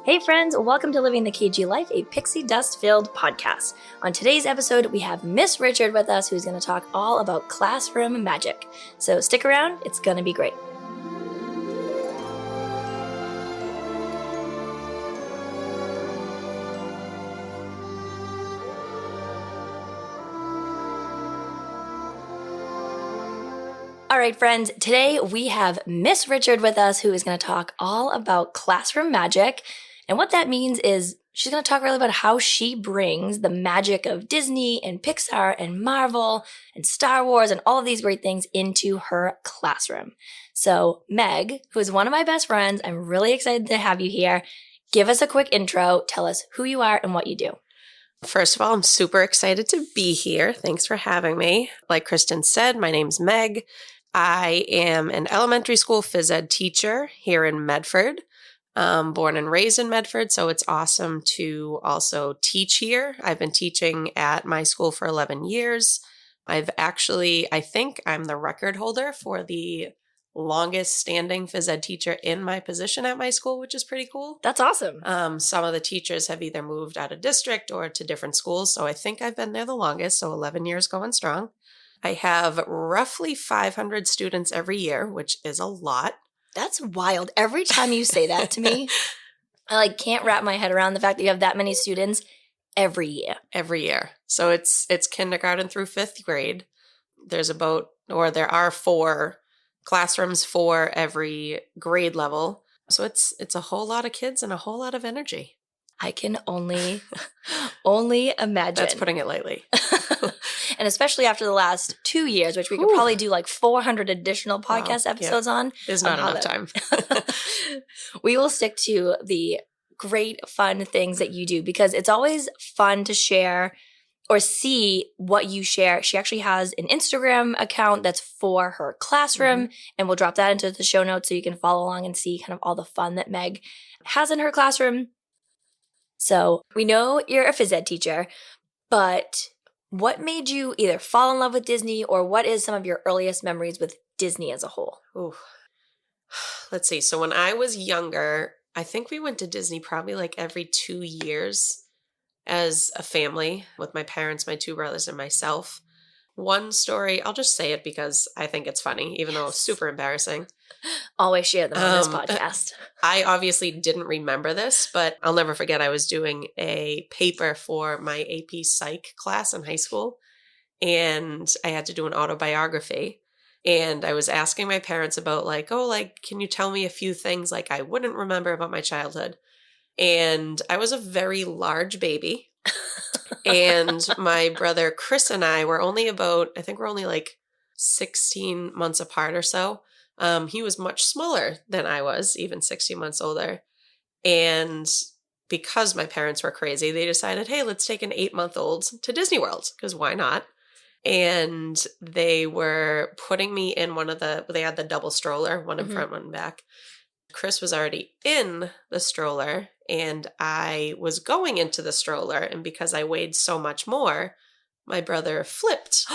Hey friends, welcome to Living the KG Life, a pixie dust-filled podcast. On today's episode, we have Miss Richard with us, who's going to talk all about classroom magic. So stick around, it's going to be great. All right, friends, today we have Miss Richard with us, who is going to talk all about classroom magic. And what that means is she's going to talk really about how she brings the magic of Disney and Pixar and Marvel and Star Wars and all of these great things into her classroom. So Meg, who is one of my best friends, I'm really excited to have you here. Give us a quick intro. Tell us who you are and what you do. First of all, I'm super excited to be here. Thanks for having me. Like Kristen said, my name's Meg. I am an elementary school phys ed teacher here in Medford. Born and raised in Medford, so it's awesome to also teach here. I've been teaching at my school for 11 years. I think I'm the record holder for the longest standing phys ed teacher in my position at my school, which is pretty cool. That's awesome. Some of the teachers have either moved out of district or to different schools, so I think I've been there the longest, so 11 years going strong. I have roughly 500 students every year, which is a lot. That's wild. Every time you say that to me, I can't wrap my head around the fact that you have that many students every year. Every year. So it's kindergarten through 5th grade. There are 4 classrooms for every grade level. So it's a whole lot of kids and a whole lot of energy. I can only imagine. That's putting it lightly. And especially after the last 2 years, which we could probably do 400 additional podcast episodes on. There's not enough time. We will stick to the great, fun things that you do because it's always fun to share or see what you share. She actually has an Instagram account that's for her classroom, and we'll drop that into the show notes so you can follow along and see kind of all the fun that Meg has in her classroom. So we know you're a phys ed teacher, but what made you either fall in love with Disney, or what is some of your earliest memories with Disney as a whole? Ooh. Let's see. So when I was younger, I think we went to Disney probably every 2 years as a family with my parents, my 2 brothers, and myself. One story, I'll just say it because I think it's funny, even though it's super embarrassing. Always share them on this podcast. I obviously didn't remember this, but I'll never forget I was doing a paper for my AP Psych class in high school, and I had to do an autobiography. And I was asking my parents about can you tell me a few things I wouldn't remember about my childhood? And I was a very large baby. And my brother Chris and I were only 16 months apart or so. He was much smaller than I was, even 16 months older. And because my parents were crazy, they decided, hey, let's take an 8-month-old to Disney World, because why not? And they were putting me in they had the double stroller, one in front, one in back. Chris was already in the stroller, and I was going into the stroller. And because I weighed so much more, my brother flipped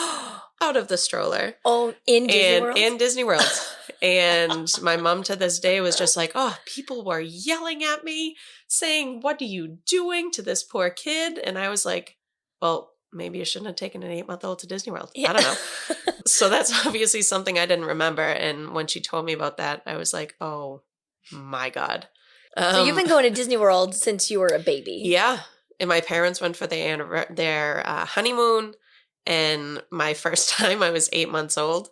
out of the stroller. Oh, in Disney World? In Disney World. And my mom to this day was just people were yelling at me, saying, what are you doing to this poor kid? And I was like, well, maybe you shouldn't have taken an 8-month-old to Disney World. Yeah. I don't know. So that's obviously something I didn't remember. And when she told me about that, I was like, oh my God. So you've been going to Disney World since you were a baby. Yeah. And my parents went for their honeymoon. And my first time I was 8 months old.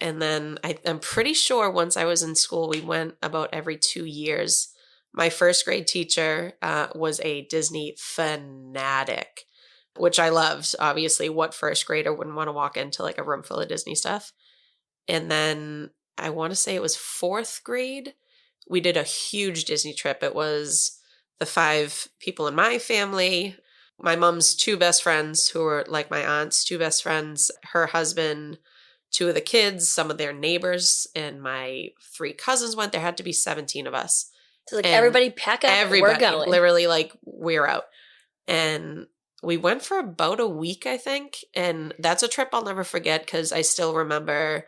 And then I'm pretty sure once I was in school, we went about every 2 years. My first grade teacher was a Disney fanatic, which I loved. Obviously, what first grader wouldn't want to walk into a room full of Disney stuff? And then I want to say it was 4th grade. We did a huge Disney trip. It was the 5 people in my family, my mom's 2 best friends who were my aunt's 2 best friends, her husband, 2 of the kids, some of their neighbors, and my 3 cousins went. There had to be 17 of us. So everybody pack up, everybody, we're going. Literally we're out. And we went for about a week, I think. And that's a trip I'll never forget because I still remember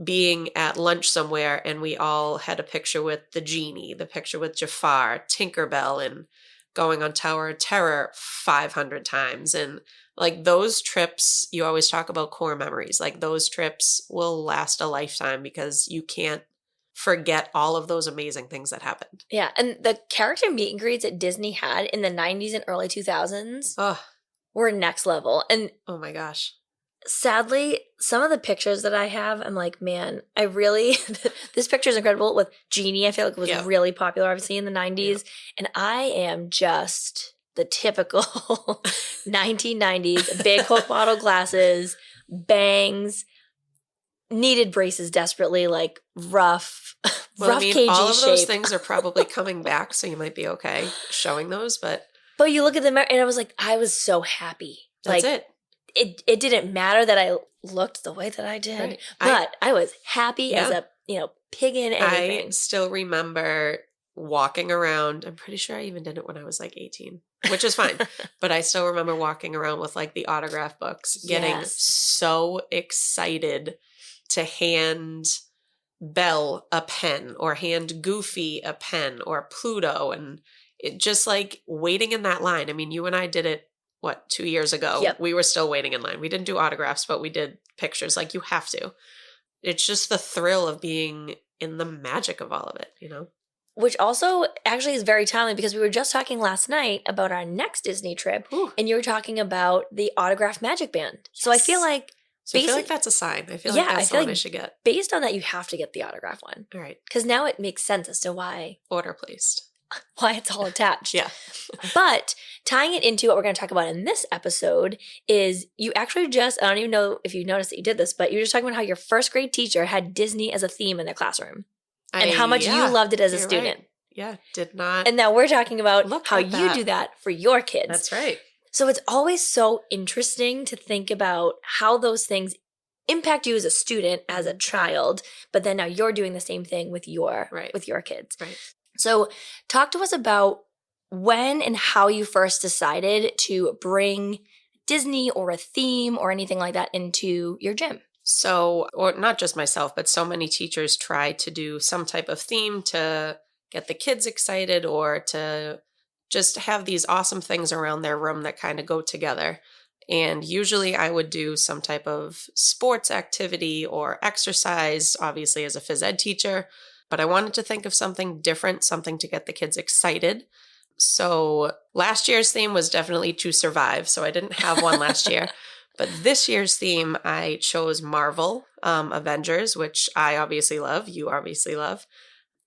being at lunch somewhere and we all had a picture with the genie, the picture with Jafar, Tinkerbell, and going on Tower of Terror 500 times. And like those trips, you always talk about core memories. Like those trips will last a lifetime because you can't forget all of those amazing things that happened. Yeah. And the character meet and greets that Disney had in the 90s and early 2000s Oh, were next level. And oh my gosh. sadly, some of the pictures that I have, I'm like, man, I really, this picture is incredible with Genie. I feel like it was really popular, obviously, in the 90s. And I am just the typical 1990s, big Coke bottle glasses, bangs, needed braces desperately, like rough, Well, rough I mean, KG all of those shape. things are probably coming back, so you might be okay showing those, but you look at them and I was like, I was so happy. that's like, it didn't matter that I looked the way that I did, Right. but I was happy as a pig in anything. I still remember walking around. I'm pretty sure I even did it when I was like 18, which is fine. But I still remember walking around with like the autograph books, getting so excited to hand Belle a pen or hand Goofy a pen or Pluto, and it just like waiting in that line. I mean, you and I did it, 2 years ago? Yep. We were still waiting in line. We didn't do autographs, but we did pictures. Like you have to. It's just the thrill of being in the magic of all of it, you know? Which also actually is very timely because we were just talking last night about our next Disney trip. Ooh. And you were talking about the autograph magic band. Yes. So I feel like I feel like that's a sign. I feel like that's the one I should get. Based on that, you have to get the autograph one. All right. Because now it makes sense as to why. Order placed. Why it's all attached. Yeah. But tying it into what we're going to talk about in this episode is you actually just, I don't even know if you noticed that you did this, but you were just talking about how your first grade teacher had Disney as a theme in their classroom. And how much you loved it as a student. Right. Yeah, did not. And now we're talking about how you do that for your kids. That's right. So it's always so interesting to think about how those things impact you as a student, as a child, but then now you're doing the same thing with your kids. Right. So talk to us about when and how you first decided to bring Disney or a theme or anything like that into your gym. So, or not just myself, but so many teachers try to do some type of theme to get the kids excited or to just have these awesome things around their room that kind of go together. And usually I would do some type of sports activity or exercise, obviously as a phys ed teacher, but I wanted to think of something different, something to get the kids excited. So last year's theme was definitely to survive. So I didn't have one last year. But this year's theme, I chose Marvel, Avengers, which I obviously love, you obviously love.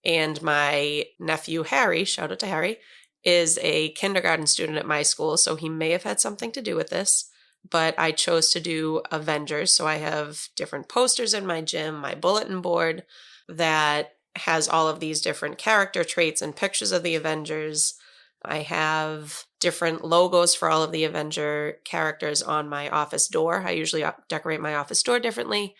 And my nephew, Harry, shout out to Harry, is a kindergarten student at my school. So he may have had something to do with this. But I chose to do Avengers. So I have different posters in my gym, my bulletin board that has all of these different character traits and pictures of the Avengers. I have different logos for all of the Avenger characters on my office door. I usually decorate my office door differently.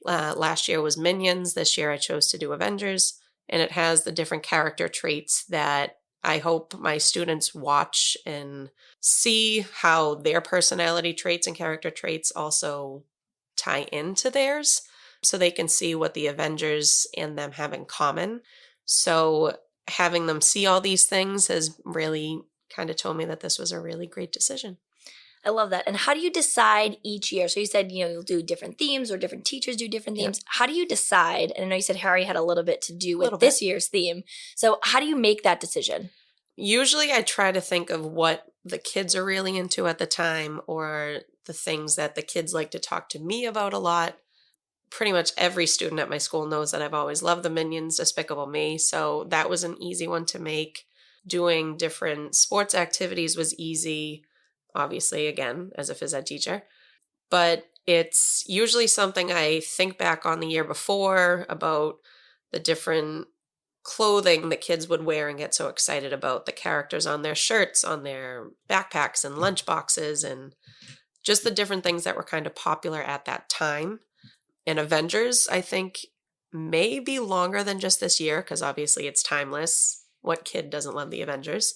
Last year was Minions. This year I chose to do Avengers. And it has the different character traits that I hope my students watch and see how their personality traits and character traits also tie into theirs, so they can see what the Avengers and them have in common. So having them see all these things has really kind of told me that this was a really great decision. I love that. And how do you decide each year? So you said, you'll do different themes or different teachers do different themes. Yep. How do you decide? And I know you said Harry had a little bit to do with this year's theme. So how do you make that decision? Usually I try to think of what the kids are really into at the time or the things that the kids like to talk to me about a lot. Pretty much every student at my school knows that I've always loved the Minions, Despicable Me. So that was an easy one to make. Doing different sports activities was easy, obviously, again, as a phys ed teacher. But it's usually something I think back on the year before about the different clothing the kids would wear and get so excited about, the characters on their shirts, on their backpacks and lunch boxes, and just the different things that were kind of popular at that time. And Avengers, I think, may be longer than just this year because obviously it's timeless. What kid doesn't love the Avengers?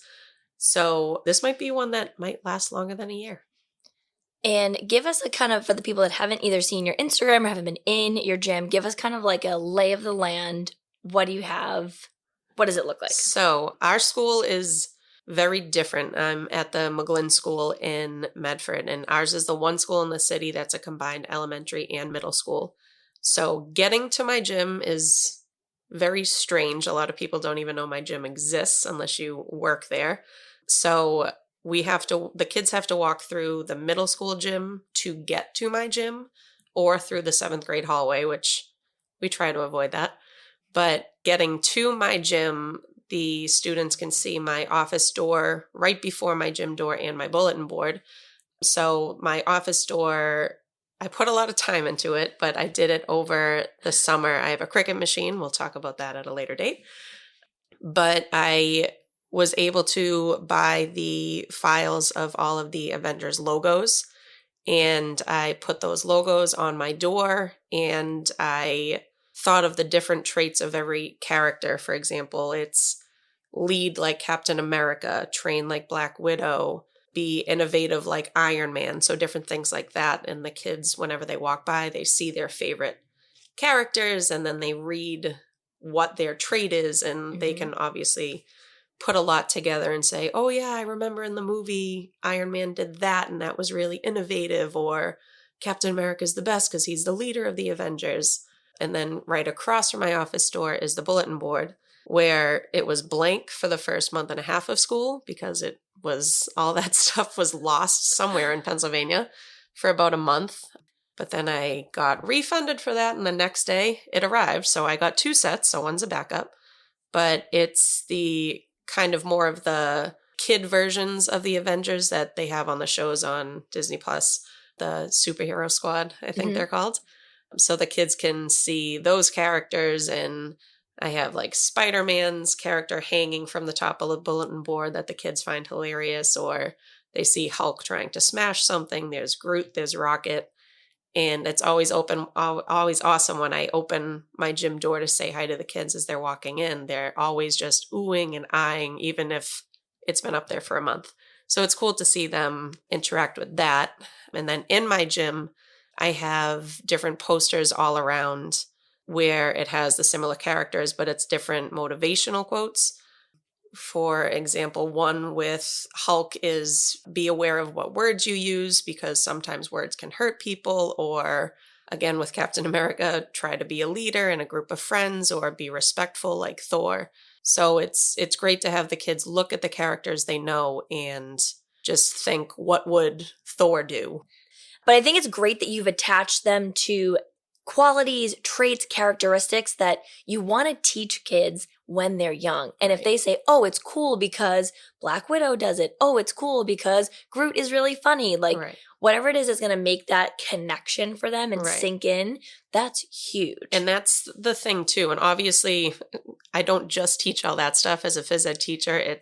So this might be one that might last longer than a year. And give us a kind of, for the people that haven't either seen your Instagram or haven't been in your gym, give us kind of like a lay of the land. What do you have? What does it look like? So our school is very different. I'm at the McGlynn School in Medford, and ours is the one school in the city that's a combined elementary and middle school. So getting to my gym is very strange. A lot of people don't even know my gym exists unless you work there. So the kids have to walk through the middle school gym to get to my gym, or through the 7th grade hallway, which we try to avoid that. But getting to my gym, the students can see my office door right before my gym door and my bulletin board. So my office door, I put a lot of time into it, but I did it over the summer. I have a Cricut machine. We'll talk about that at a later date. But I was able to buy the files of all of the Avengers logos, and I put those logos on my door, and I thought of the different traits of every character. For example, it's lead like Captain America, train like Black Widow, be innovative like Iron Man. So different things like that. And the kids, whenever they walk by, they see their favorite characters, and then they read what their trait is, and they can obviously put a lot together and say, oh yeah, I remember in the movie Iron Man did that and that was really innovative, or Captain America's the best because he's the leader of the Avengers. And then right across from my office door is the bulletin board, where it was blank for the first month and a half of school because it was all that stuff was lost somewhere in Pennsylvania for about a month. But then I got refunded for that, and the next day it arrived. So I got 2 sets, so one's a backup. But it's the kind of more of the kid versions of the Avengers that they have on the shows on Disney Plus, the Superhero Squad, I think they're called. So the kids can see those characters, and I have like Spider-Man's character hanging from the top of the bulletin board that the kids find hilarious, or they see Hulk trying to smash something. There's Groot, there's Rocket. And it's always always awesome when I open my gym door to say hi to the kids as they're walking in. They're always just oohing and eyeing, even if it's been up there for a month. So it's cool to see them interact with that. And then in my gym, I have different posters all around where it has the similar characters, but it's different motivational quotes. For example, one with Hulk is be aware of what words you use because sometimes words can hurt people. Or again, with Captain America, try to be a leader in a group of friends or be respectful like Thor. So it's great to have the kids look at the characters they know and just think, what would Thor do? But I think it's great that you've attached them to qualities, traits, characteristics that you want to teach kids when they're young. And if they say, oh, it's cool because Black Widow does it. Oh, it's cool because Groot is really funny. Like whatever it is going to make that connection for them and sink in. That's huge. And that's the thing too. And obviously I don't just teach all that stuff as a phys ed teacher.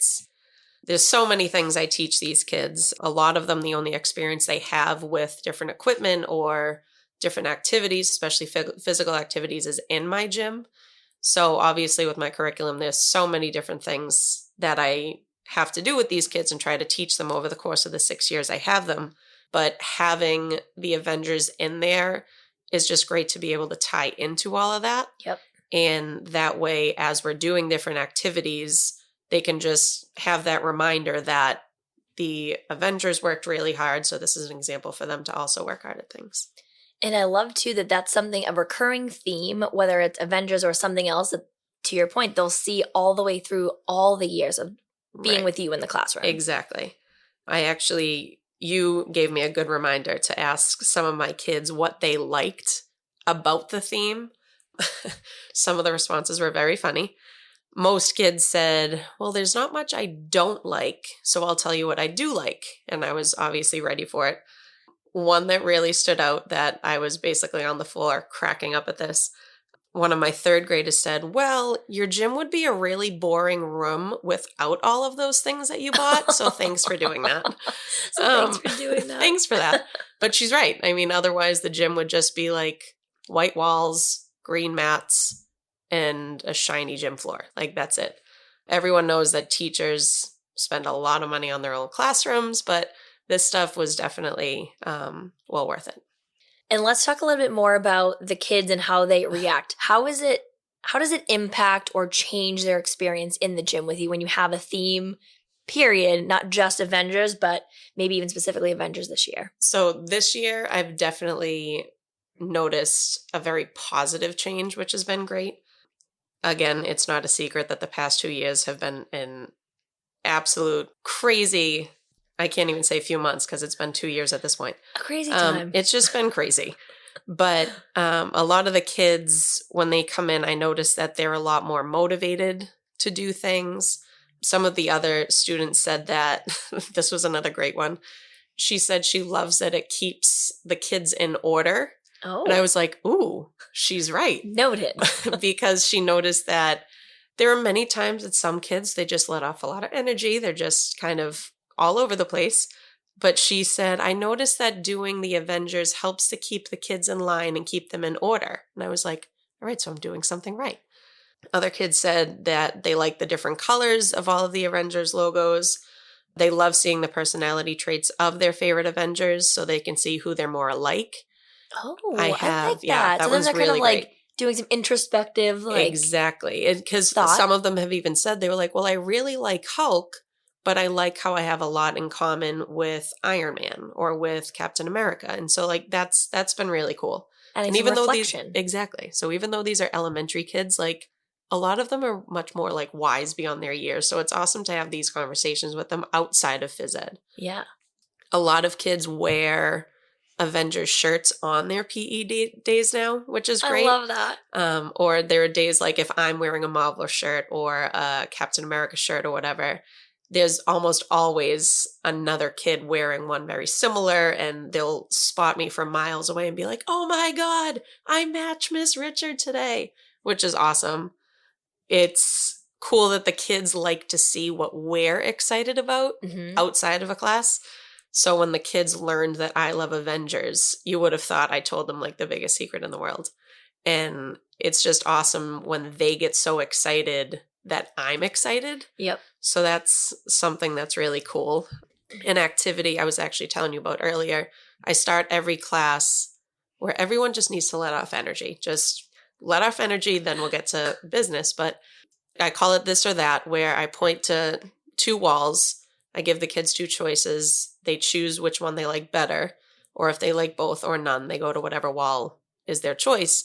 There's so many things I teach these kids. A lot of them, the only experience they have with different equipment or different activities, especially physical activities, is in my gym. So obviously with my curriculum, there's so many different things that I have to do with these kids and try to teach them over the course of the 6 years I have them. But having the Avengers in there is just great to be able to tie into all of that. Yep. And that way, as we're doing different activities, they can just have that reminder that the Avengers worked really hard. So this is an example for them to also work hard at things. And I love, too, that that's something, a recurring theme, whether it's Avengers or something else, that, to your point, they'll see all the way through all the years of being with you in the classroom. Exactly. You gave me a good reminder to ask some of my kids what they liked about the theme. Some of the responses were very funny. Most kids said, well, there's not much I don't like, so I'll tell you what I do like. And I was obviously ready for it. One that really stood out that I was basically on the floor cracking up at this. One of my 3rd graders said, well, your gym would be a really boring room without all of those things that you bought. So thanks for doing that. Thanks for doing that. Thanks for that. But she's right. I mean, otherwise the gym would just be like white walls, green mats, and a shiny gym floor. Like that's it. Everyone knows that teachers spend a lot of money on their own classrooms, but this stuff was definitely well worth it. And let's talk a little bit more about the kids and how they react. How does it impact or change their experience in the gym with you when you have a theme, period, not just Avengers, but maybe even specifically Avengers this year? So this year, I've definitely noticed a very positive change, which has been great. Again, it's not a secret that the past 2 years have been an absolute crazy, I can't even say few months because it's been 2 years at this point. A crazy time. It's just been crazy. But a lot of the kids, when they come in, I notice that they're a lot more motivated to do things. Some of the other students said that, this was another great one. She said she loves that it keeps the kids in order. Oh. And I was like, ooh, she's right. Noted. Because she noticed that there are many times that some kids, they just let off a lot of energy. They're just kind of all over the place. But she said, I noticed that doing the Avengers helps to keep the kids in line and keep them in order. And I was like, all right, so I'm doing something right. Other kids said that they like the different colors of all of the Avengers logos. They love seeing the personality traits of their favorite Avengers so they can see who they're more alike. Oh, I like have, that. yeah, that so then one's they're really kind of like great. doing some introspective, like Exactly. Because thought. some of them have even said, they were like, well, I really like Hulk, but I like how I have a lot in common with Iron Man or with Captain America. And so like that's been really cool. adding And some even though reflection. exactly. So even though these are elementary kids, like a lot of them are much more like wise beyond their years. So it's awesome to have these conversations with them outside of phys ed. Yeah. A lot of kids wear Avengers shirts on their PE days now, which is great. I love that. Or there are days like if I'm wearing a Marvel shirt or a Captain America shirt or whatever, there's almost always another kid wearing one very similar, and they'll spot me from miles away and be like, oh my God, I match Miss Richard today, which is awesome. It's cool that the kids like to see what we're excited about outside of a class. So when the kids learned that I love Avengers, you would have thought I told them like the biggest secret in the world. And it's just awesome when they get so excited that I'm excited. Yep. So that's something that's really cool. An activity I was actually telling you about earlier, I start every class where everyone just needs to let off energy. Just let off energy, then we'll get to business. But I call it this or that, where I point to two walls. I give the kids two choices. They choose which one they like better, or if they like both or none, they go to whatever wall is their choice.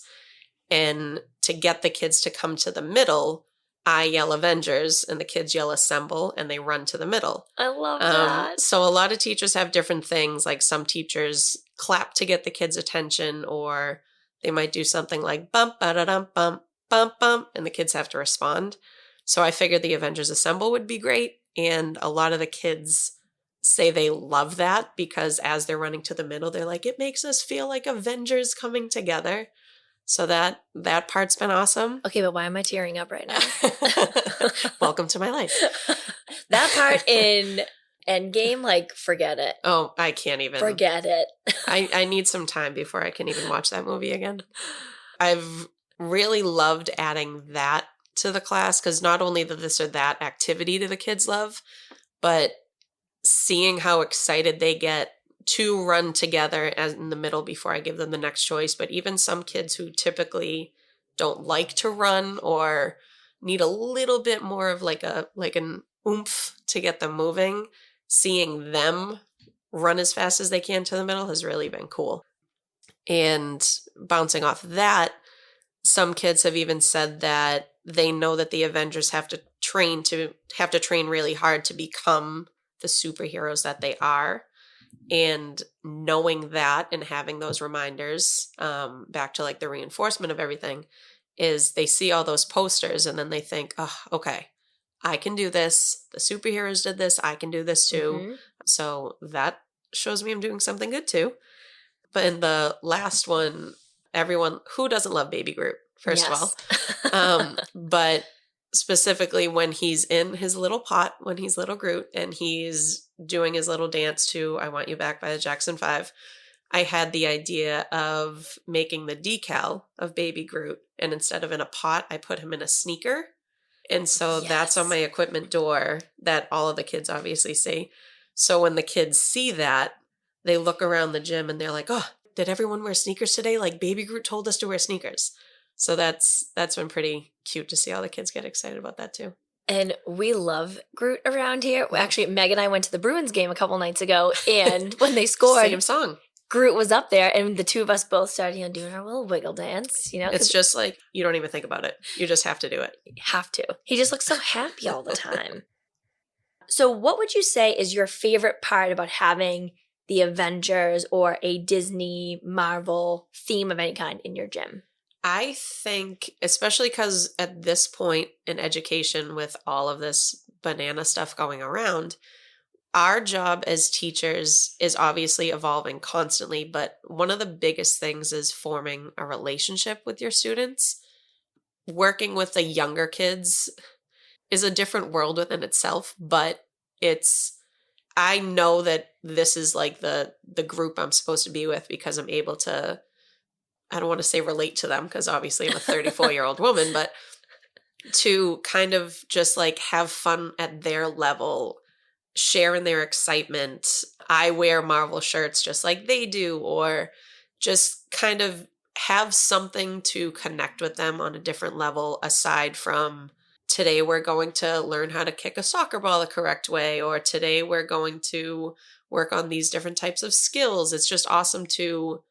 And to get the kids to come to the middle, I yell Avengers and the kids yell assemble and they run to the middle. I love that. So a lot of teachers have different things. Like some teachers clap to get the kids' attention, or they might do something like bump, ba-da-dum, bump, bump, bump, and the kids have to respond. So I figured the Avengers Assemble would be great. And a lot of the kids say they love that because as they're running to the middle, they're like, it makes us feel like Avengers coming together. So that part's been awesome. Okay, but why am I tearing up right now? Welcome to my life. That part in Endgame, like, forget it. Oh, I can't even. Forget it. I need some time before I can even watch that movie again. I've really loved adding that to the class because not only the this or that activity do the kids love, but seeing how excited they get to run together as in the middle before I give them the next choice. But even some kids who typically don't like to run or need a little bit more of like an oomph to get them moving, seeing them run as fast as they can to the middle has really been cool. And bouncing off that, some kids have even said that they know that the Avengers have to train really hard to become the superheroes that they are. And knowing that and having those reminders, back to like the reinforcement of everything, is they see all those posters and then they think, oh, okay, I can do this. The superheroes did this. I can do this too. So that shows me I'm doing something good too. But in the last one, everyone, who doesn't love Baby Groot, first of all? But specifically when he's in his little pot, when he's little Groot, and he's doing his little dance to I Want You Back by the Jackson 5, I had the idea of making the decal of Baby Groot, and instead of in a pot, I put him in a sneaker. And so that's on my equipment door that all of the kids obviously see. So when the kids see that, they look around the gym and they're like, oh, did everyone wear sneakers today? Like Baby Groot told us to wear sneakers. So that's been pretty cute to see all the kids get excited about that too. And we love Groot around here. Actually, Meg and I went to the Bruins game a couple nights ago, and when they scored, same song. Groot was up there, and the two of us both started, doing our little wiggle dance. It's just like you don't even think about it; you just have to do it. You have to. He just looks so happy all the time. So, what would you say is your favorite part about having the Avengers or a Disney, Marvel theme of any kind in your gym? I think, especially because at this point in education, with all of this banana stuff going around, our job as teachers is obviously evolving constantly. But one of the biggest things is forming a relationship with your students. Working with the younger kids is a different world within itself, but I know that this is like the group I'm supposed to be with because I'm able to, I don't want to say relate to them because obviously I'm a 34-year-old woman, but to kind of just like have fun at their level, share in their excitement. I wear Marvel shirts just like they do, or just kind of have something to connect with them on a different level aside from today we're going to learn how to kick a soccer ball the correct way, or today we're going to work on these different types of skills. It's just awesome to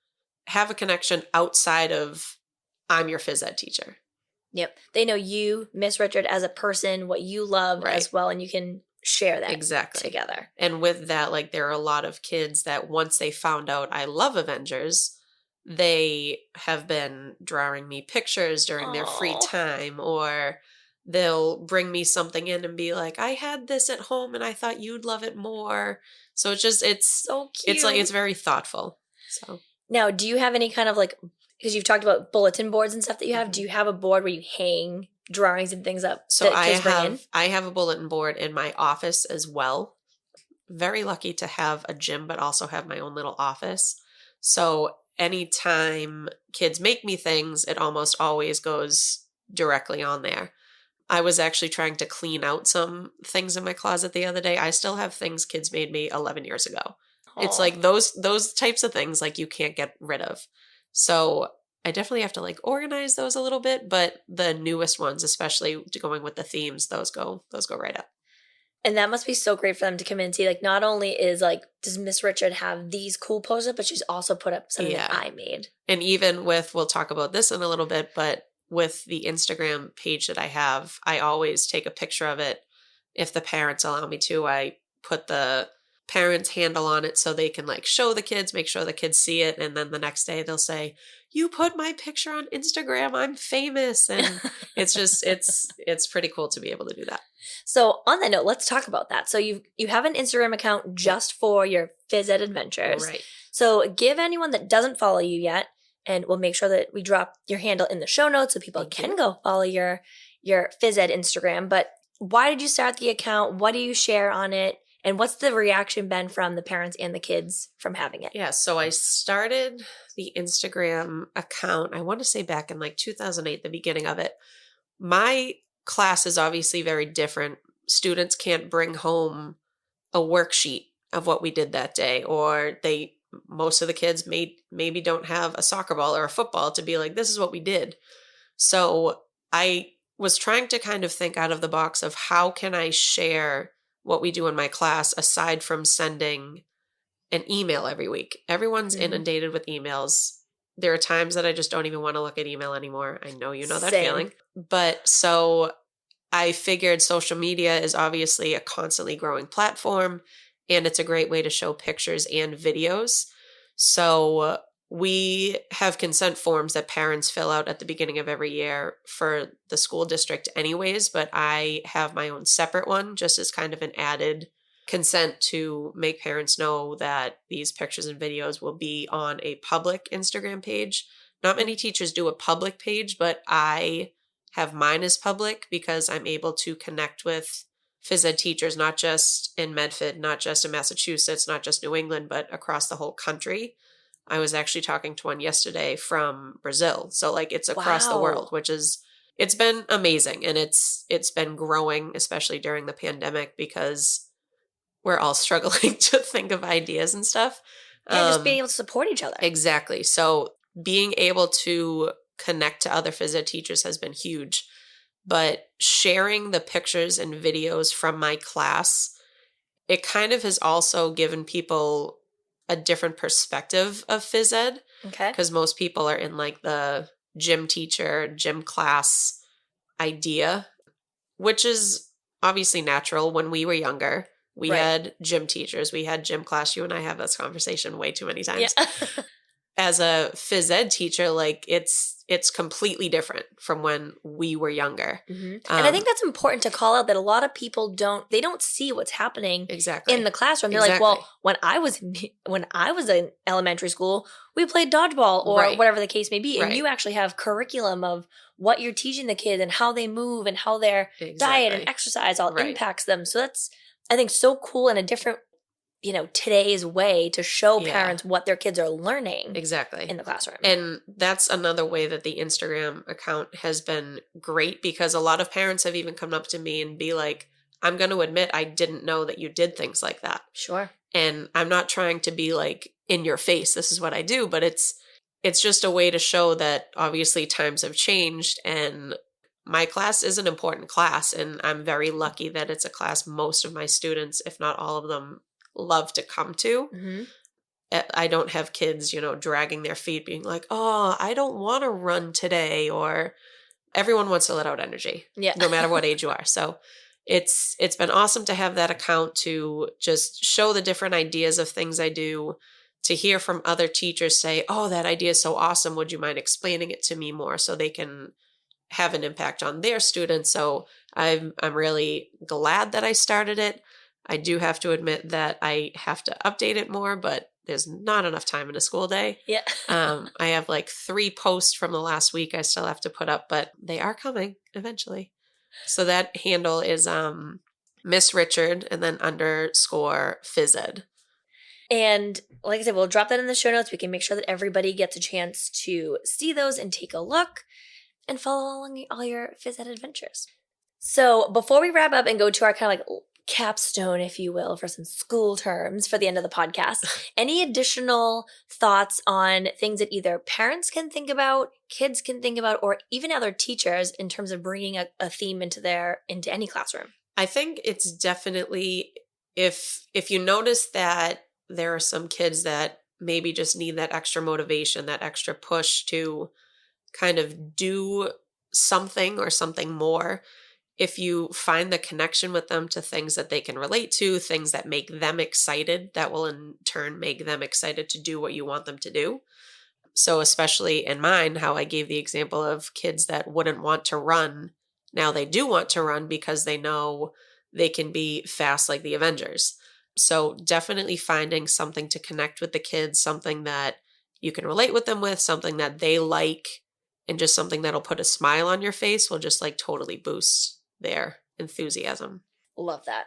have a connection outside of I'm your phys ed teacher. Yep. They know you, Miss Richard, as a person, what you love as well, and you can share that together. And with that, like there are a lot of kids that once they found out I love Avengers, they have been drawing me pictures during their free time, or they'll bring me something in and be like, I had this at home and I thought you'd love it more. So it's so cute. It's very thoughtful. So now, do you have any kind of like, because you've talked about bulletin boards and stuff that you have, do you have a board where you hang drawings and things up? So I have a bulletin board in my office as well. Very lucky to have a gym, but also have my own little office. So anytime kids make me things, it almost always goes directly on there. I was actually trying to clean out some things in my closet the other day. I still have things kids made me 11 years ago. Aww. It's like those types of things like you can't get rid of. So I definitely have to like organize those a little bit, but the newest ones, especially going with the themes, those go right up. And that must be so great for them to come in and see, like, not only is like, does Miss Richard have these cool posters, but she's also put up something that I made. And even with, we'll talk about this in a little bit, but with the Instagram page that I have, I always take a picture of it. If the parents allow me to, I put the parents' handle on it so they can like show the kids, make sure the kids see it. And then the next day they'll say, you put my picture on Instagram, I'm famous. And it's just, it's pretty cool to be able to do that. So on that note, let's talk about that. So you have an Instagram account just for your phys ed adventures. Right. So give anyone that doesn't follow you yet, and we'll make sure that we drop your handle in the show notes so people can go follow your phys ed Instagram. But why did you start the account? What do you share on it? And what's the reaction been from the parents and the kids from having it? Yeah, so I started the Instagram account, I want to say back in like 2008, the beginning of it. My class is obviously very different. Students can't bring home a worksheet of what we did that day, or most of the kids maybe don't have a soccer ball or a football to be like, this is what we did. So I was trying to kind of think out of the box of how can I share what we do in my class aside from sending an email every week. Everyone's inundated with emails. There are times that I just don't even want to look at email anymore. I know you know that feeling. But so I figured social media is obviously a constantly growing platform, and it's a great way to show pictures and videos. So we have consent forms that parents fill out at the beginning of every year for the school district anyways, but I have my own separate one just as kind of an added consent to make parents know that these pictures and videos will be on a public Instagram page. Not many teachers do a public page, but I have mine as public because I'm able to connect with phys ed teachers, not just in Medford, not just in Massachusetts, not just New England, but across the whole country. I was actually talking to one yesterday from Brazil. So like it's across the world, it's been amazing. And it's been growing, especially during the pandemic, because we're all struggling to think of ideas and stuff. Yeah, just being able to support each other. Exactly. So being able to connect to other phys ed teachers has been huge. But sharing the pictures and videos from my class, it kind of has also given people a different perspective of phys ed. Okay. Because most people are in like the gym teacher, gym class idea, which is obviously natural. When we were younger, we Right. had gym teachers, we had gym class. You and I have this conversation way too many times. Yeah. As a phys ed teacher, like it's completely different from when we were younger. And I think that's important to call out, that a lot of people don't see what's happening exactly in the classroom. They're like, well, when I was in elementary school, we played dodgeball or Right. whatever the case may be. And Right. you actually have curriculum of what you're teaching the kids and how they move and how their diet and exercise all impacts them. So that's, I think, so cool in a different, today's way to show parents what their kids are learning exactly in the classroom. And that's another way that the Instagram account has been great, because a lot of parents have even come up to me and be like, I'm going to admit I didn't know that you did things like that. Sure. And I'm not trying to be like in your face, this is what I do, but it's just a way to show that obviously times have changed, and my class is an important class, and I'm very lucky that it's a class most of my students, if not all of them, love to come to. Mm-hmm. I don't have kids, dragging their feet being like, oh, I don't want to run today, or everyone wants to let out energy, no matter what age you are. So it's been awesome to have that account to just show the different ideas of things I do, to hear from other teachers say, oh, that idea is so awesome. Would you mind explaining it to me more, so they can have an impact on their students? So I'm really glad that I started it. I do have to admit that I have to update it more, but there's not enough time in a school day. Yeah. I have like 3 posts from the last week I still have to put up, but they are coming eventually. So that handle is Miss Richard and then _ phys ed. And like I said, we'll drop that in the show notes. We can make sure that everybody gets a chance to see those and take a look and follow along all your phys ed adventures. So before we wrap up and go to our kind of like capstone, if you will, for some school terms for the end of the podcast, any additional thoughts on things that either parents can think about, kids can think about, or even other teachers in terms of bringing a theme into any classroom? I think it's definitely, if you notice that there are some kids that maybe just need that extra motivation, that extra push to kind of do something or something more, if you find the connection with them to things that they can relate to, things that make them excited, that will in turn make them excited to do what you want them to do. So especially in mine, how I gave the example of kids that wouldn't want to run, now they do want to run because they know they can be fast like the Avengers. So definitely finding something to connect with the kids, something that you can relate with them with, something that they like, and just something that'll put a smile on your face will just like totally boost their enthusiasm. Love that.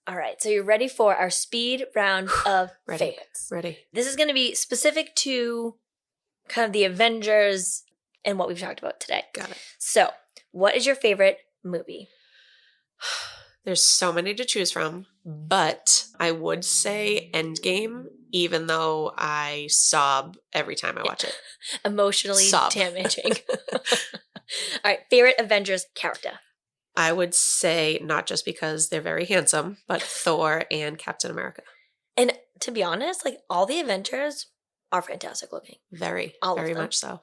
All right. So you're ready for our speed round of favorites. Ready. This is going to be specific to kind of the Avengers and what we've talked about today. Got it. So what is your favorite movie? There's so many to choose from, but I would say Endgame, even though I sob every time I watch it. Emotionally damaging. All right. Favorite Avengers character? I would say, not just because they're very handsome, but Thor and Captain America. And to be honest, like all the Avengers are fantastic looking. Very much so.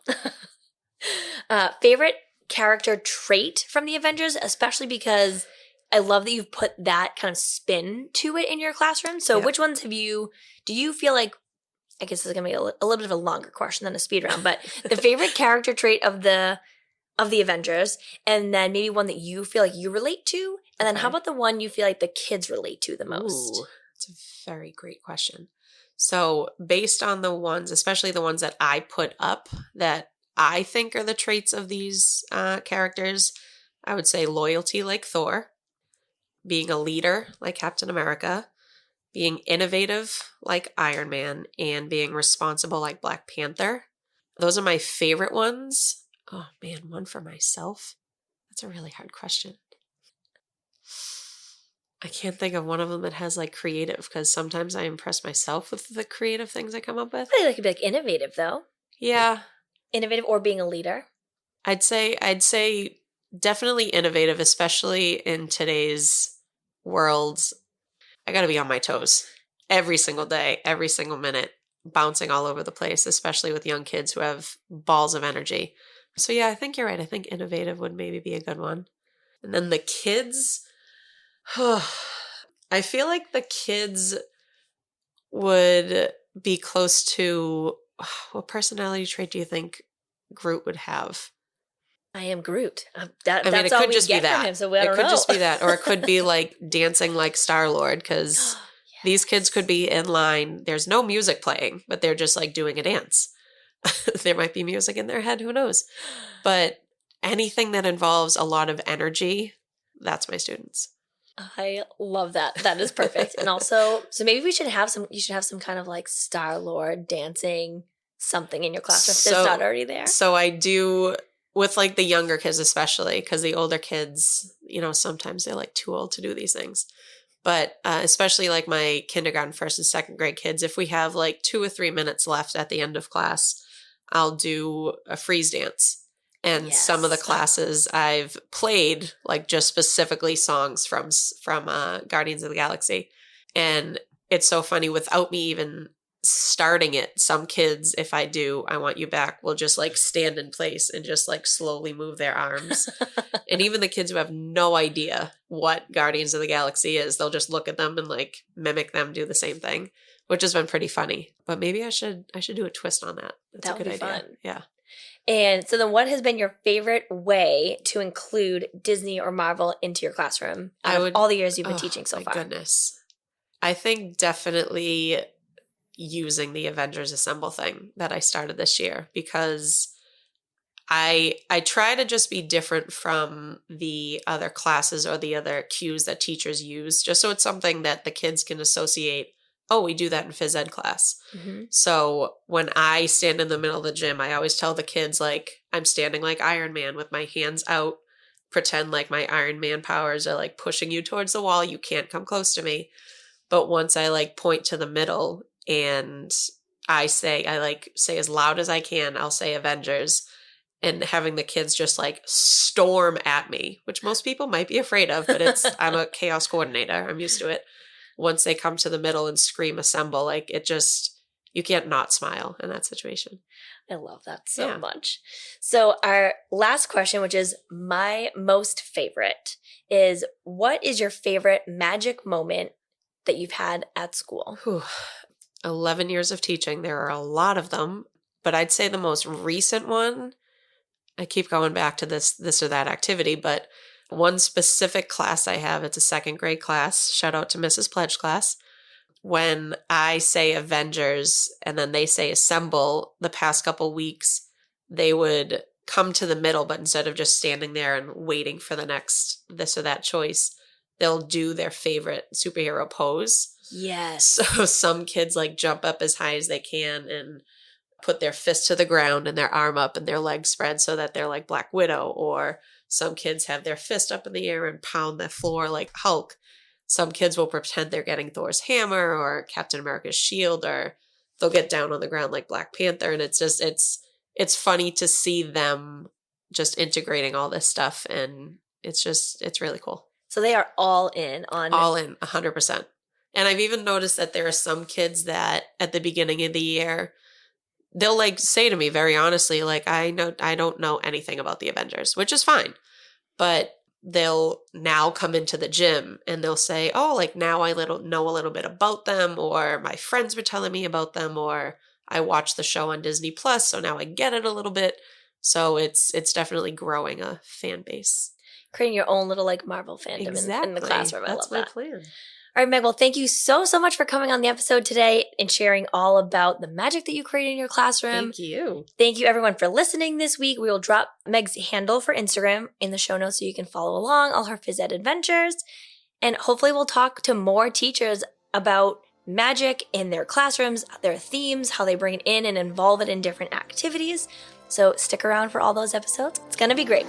Favorite character trait from the Avengers, especially because I love that you've put that kind of spin to it in your classroom. So which ones do you feel like, I guess this is going to be a little bit of a longer question than a speed round, but the favorite character trait of the Avengers, and then maybe one that you feel like you relate to, and then how about the one you feel like the kids relate to the most? Ooh, that's a very great question. So based on the ones, especially the ones that I put up that I think are the traits of these characters, I would say loyalty like Thor, being a leader like Captain America, being innovative like Iron Man, and being responsible like Black Panther. Those are my favorite ones. Oh man, one for myself? That's a really hard question. I can't think of one of them that has like creative, because sometimes I impress myself with the creative things I come up with. I feel like it could be like innovative though. Yeah, Innovative or being a leader. I'd say definitely innovative, especially in today's world. I got to be on my toes every single day, every single minute, bouncing all over the place, especially with young kids who have balls of energy. So yeah, I think you're right. I think innovative would maybe be a good one. And then the kids, I feel like the kids would be close to, what personality trait do you think Groot would have? I am Groot. I mean, That's it all could we just be get from that. him, so I It don't could know. just be that. Or it could be like dancing like Star-Lord, because these kids could be in line. There's no music playing, but they're just like doing a dance. There might be music in their head, who knows? But anything that involves a lot of energy, that's my students. I love that. That is perfect. And also, so maybe you should have some kind of like Star-Lord dancing something in your classroom if it's not already there. So I do with like the younger kids, especially, because the older kids, sometimes they're like too old to do these things. But especially like my kindergarten, first and second grade kids, if we have like 2 or 3 minutes left at the end of class, I'll do a freeze dance. And some of the classes I've played like just specifically songs from Guardians of the Galaxy. And it's so funny, without me even starting it, some kids, if I do I Want You Back, will just like stand in place and just like slowly move their arms. And even the kids who have no idea what Guardians of the Galaxy is, they'll just look at them and like mimic them do the same thing, which has been pretty funny. But maybe I should do a twist on that. That's a good idea. Fun. Yeah. And so then what has been your favorite way to include Disney or Marvel into your classroom all the years you've been teaching so far? Goodness. I think definitely using the Avengers Assemble thing that I started this year, because I try to just be different from the other classes or the other cues that teachers use, just so it's something that the kids can associate. Oh, we do that in phys ed class. Mm-hmm. So when I stand in the middle of the gym, I always tell the kids, like, I'm standing like Iron Man with my hands out, pretend like my Iron Man powers are like pushing you towards the wall. You can't come close to me. But once I like point to the middle and I say as loud as I can, I'll say Avengers, and having the kids just like storm at me, which most people might be afraid of, but I'm a chaos coordinator. I'm used to it. Once they come to the middle and scream assemble, like you can't not smile in that situation. I love that so much. So our last question, which is my most favorite, is what is your favorite magic moment that you've had at school? 11 years of teaching. There are a lot of them, but I'd say the most recent one, I keep going back to this or that activity, but one specific class I have, it's a second grade class. Shout out to Mrs. Pledge class. When I say Avengers and then they say assemble, the past couple weeks, they would come to the middle, but instead of just standing there and waiting for the next this or that choice, they'll do their favorite superhero pose. Yes. So some kids like jump up as high as they can and put their fist to the ground and their arm up and their legs spread so that they're like Black Widow. Or some kids have their fist up in the air and pound the floor like Hulk. Some kids will pretend they're getting Thor's hammer or Captain America's shield, or they'll get down on the ground like Black Panther. And it's just, it's funny to see them just integrating all this stuff. And it's really cool. So they are all in on 100%. And I've even noticed that there are some kids that at the beginning of the year, they'll like say to me very honestly, like, I don't know anything about the Avengers, which is fine. But they'll now come into the gym and they'll say, oh, like now I know a little bit about them, or my friends were telling me about them, or I watched the show on Disney Plus, so now I get it a little bit. So it's definitely growing a fan base. Creating your own little like Marvel fandom in the classroom. I love that. That's my plan. All right, Meg, well, thank you so much for coming on the episode today and sharing all about the magic that you create in your classroom. Thank you. Thank you, everyone, for listening this week. We will drop Meg's handle for Instagram in the show notes so you can follow along all her phys ed adventures. And hopefully we'll talk to more teachers about magic in their classrooms, their themes, how they bring it in and involve it in different activities. So stick around for all those episodes. It's going to be great.